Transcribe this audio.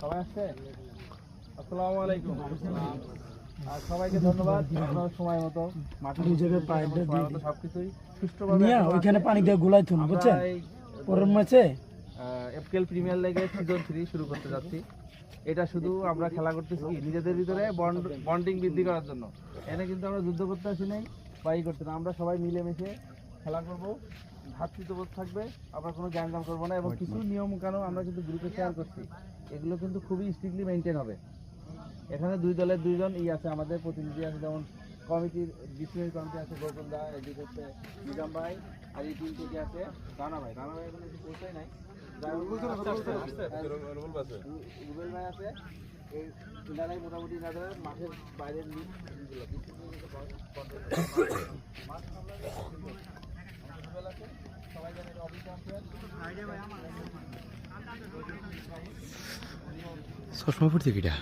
সবাই আসছে? আসসালামু আলাইকুম। আর সবাইকে ধন্যবাদ। আপনারা সময় মতো মাঠে সবকিছুই সুষ্ঠুভাবে ওইখানে পানি দিয়ে গুলাই তুন বুঝছেন পরের ম্যাচে এফকেএল প্রিমিয়ার লিগের সিজন 3 শুরু করতে যাচ্ছি। এটা শুধু আমরা খেলা করতেছি কি নিজেদের ভিতরে বন্ডিং বৃদ্ধি করার জন্য। এখানে কিন্তু আমরা যুদ্ধ করতে আসি নাই বা ই করতে না, আমরা সবাই মিলেমিশে খেলা করব, ভ্রাতৃত্ববোধ থাকবে, আমরা কোনো গ্যাঞ্জাম করবো না এবং কিছু নিয়ম কানুন আমরা কিন্তু গ্রুপে শেয়ার করছি, এগুলো কিন্তু খুবই স্ট্রিক্টলি মেনটেন হবে। এখানে দুই দলের দুইজন আছে, আমাদের প্রতিনিধি আছে, যেমন কমিটির ডিসিপ্লিন কমিটি আছে গোকুল দা, এদিকে হচ্ছে নিজাম ভাই, আর এই টিম থেকে আছে রানা ভাই এখানে কিছু পৌঁছাই নাই, রুবেল ভাই আছে। এই ইনারাই মোটামুটি ইনাদের মাঠের বাইরের সবাই জানে অফিসে আছে। চশমা পড়তে কিটা